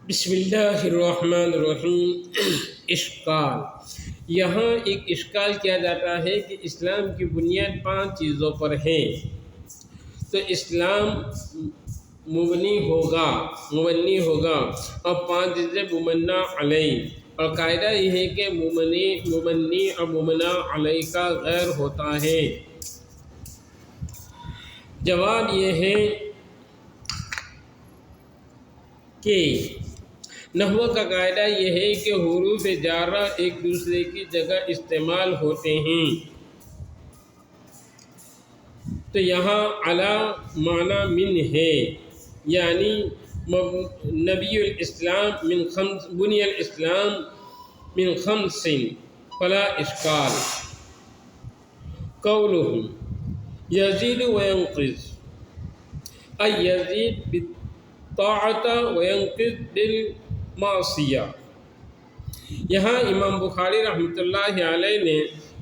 بسم اللہ الرحمن الرحیم۔ اشکال، یہاں ایک اشکال کیا جاتا ہے کہ اسلام کی بنیاد 5 چیزوں پر ہے، تو اسلام مبنی ہوگا اور 5 چیزیں ممنع علیہ، اور قاعدہ یہ ہے کہ مبنی اور ممنع علیہ کا غیر ہوتا ہے۔ جواب یہ ہے کہ نحو کا قاعدہ یہ ہے کہ حروف جارہ ایک دوسرے کی جگہ استعمال ہوتے ہیں، تو یہاں علی معنی من ہے، یعنی نبی الاسلام بنی الاسلام من خمس فلا اشکال۔ قولہ یزید وینقص، ای یزید بالطاعت وینقص بالمعصیہ۔ یہاں امام بخاری رحمۃ اللہ علیہ نے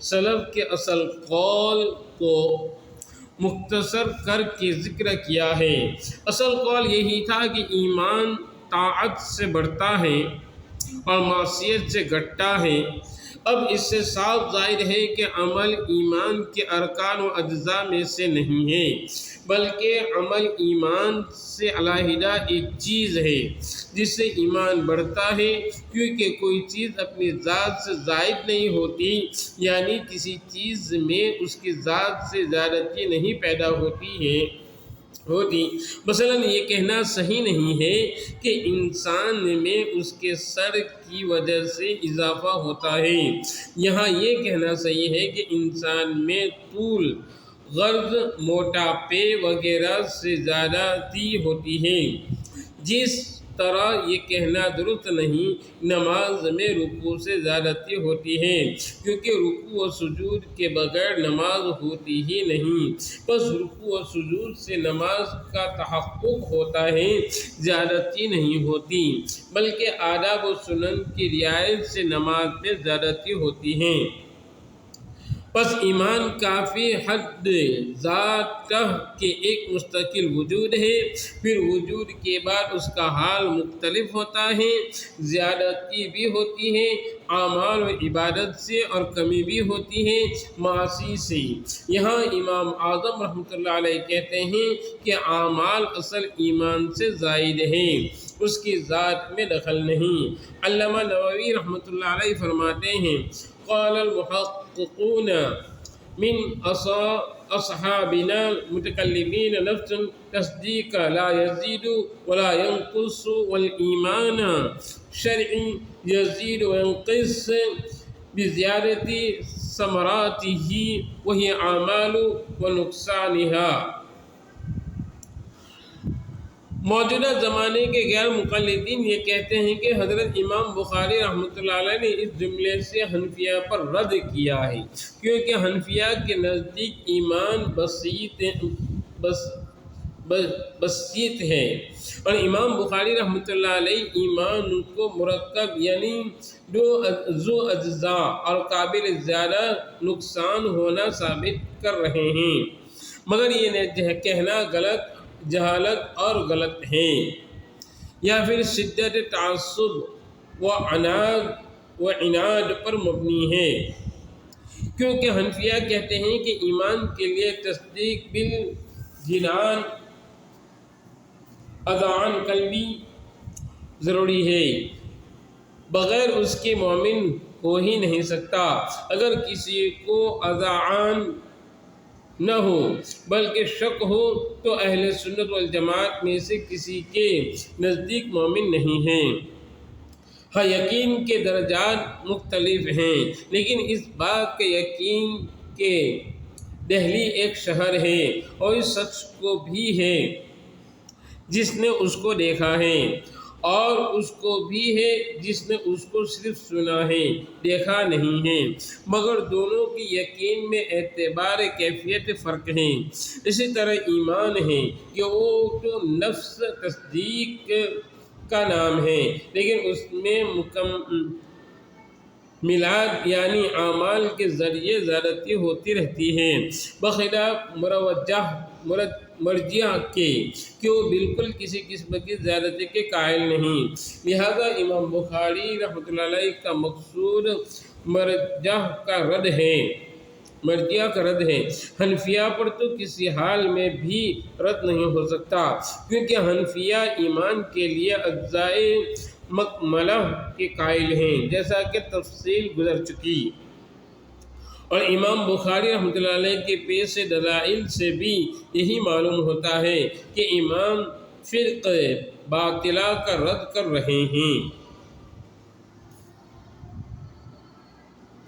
سلف کے اصل قول کو مختصر کر کے ذکر کیا ہے۔ اصل قول یہی تھا کہ ایمان طاعت سے بڑھتا ہے اور معصیت سے گھٹتا ہے۔ اب اس سے صاف ظاہر ہے کہ عمل ایمان کے ارکان و اجزاء میں سے نہیں ہے، بلکہ عمل ایمان سے علیحدہ ایک چیز ہے جس سے ایمان بڑھتا ہے، کیونکہ کوئی چیز اپنی ذات سے زائد نہیں ہوتی، یعنی کسی چیز میں اس کی ذات سے زیادتی نہیں پیدا ہوتی۔ مثلا یہ کہنا صحیح نہیں ہے کہ انسان میں اس کے سر کی وجہ سے اضافہ ہوتا ہے، یہاں یہ کہنا صحیح ہے کہ انسان میں طول، غرض، موٹاپے وغیرہ سے زیادتی ہوتی ہے۔ جس طرح یہ کہنا درست نہیں نماز میں رکوع سے زیادتی ہوتی ہے، کیونکہ رکوع و سجود کے بغیر نماز ہوتی ہی نہیں، بس رکوع و سجود سے نماز کا تحقق ہوتا ہے، زیادتی نہیں ہوتی، بلکہ آداب و سنن کی رعایت سے نماز میں زیادتی ہوتی ہے۔ پس ایمان کافی حد ذات کے ایک مستقل وجود ہے، پھر وجود کے بعد اس کا حال مختلف ہوتا ہے، زیادتی بھی ہوتی ہے اعمال و عبادت سے اور کمی بھی ہوتی ہے معاصی سے۔ یہاں امام اعظم رحمۃ اللہ علیہ کہتے ہیں کہ اعمال اصل ایمان سے زائد ہیں، اس کی ذات میں دخل نہیں۔ علامہ نووی رحمۃ اللہ علیہ فرماتے ہیں، قال المحققون من اصحابنا المتکلمین نفس تصدیق لا یزید ولا ینقص والایمان شرعی یزید وینقص بزیادت ثمراته وہی اعمال ونقصانها۔ موجودہ زمانے کے غیر مقلدین یہ کہتے ہیں کہ حضرت امام بخاری رحمۃ اللہ علیہ نے اس جملے سے حنفیہ پر رد کیا ہے، کیونکہ حنفیہ کے نزدیک ایمان بسیط ہے، اور امام بخاری رحمۃ اللہ علیہ ایمان کو مرکب یعنی ذو اجزاء اور قابل زیادہ نقصان ہونا ثابت کر رہے ہیں، مگر یہ کہنا جہالت اور غلط ہے، یا پھر شدت تعصب و عناد پر مبنی ہے، کیونکہ حنفیہ کہتے ہیں کہ ایمان کے لیے تصدیق بالجنان اذعان قلبی ضروری ہے، بغیر اس کے مومن ہو ہی نہیں سکتا۔ اگر کسی کو اذعان نہ ہو بلکہ شک ہو تو اہل سنت والجماعت میں سے کسی کے نزدیک مومن نہیں ہیں۔ ہاں، یقین کے درجات مختلف ہیں، لیکن اس بات کے یقین کہ دہلی ایک شہر ہے اور اس شخص کو بھی ہے جس نے اس کو دیکھا ہے، اور اس کو بھی ہے جس نے اس کو صرف سنا ہے، دیکھا نہیں ہے، مگر دونوں کی یقین میں اعتبار کیفیت فرق ہے۔ اسی طرح ایمان ہے کہ وہ تو نفس تصدیق کا نام ہے، لیکن اس میں مکملات یعنی اعمال کے ذریعے زیادتی ہوتی رہتی ہے، بخلاف مرجیہ کے کہ وہ بالکل کسی قسم کی زیادتی کے قائل نہیں، لہذا امام بخاری رحمۃ اللہ علیہ کا مقصود مرجیہ کا رد ہے، مرجیہ کا رد ہے۔ حنفیہ پر تو کسی حال میں بھی رد نہیں ہو سکتا، کیونکہ حنفیہ ایمان کے لیے اجزائے مکملہ کے قائل ہیں، جیسا کہ تفصیل گزر چکی۔ اور امام بخاری رحمۃ اللہ علیہ کے پیش دلائل سے بھی یہی معلوم ہوتا ہے کہ امام فرقہ باطلہ کا رد کر رہے ہیں۔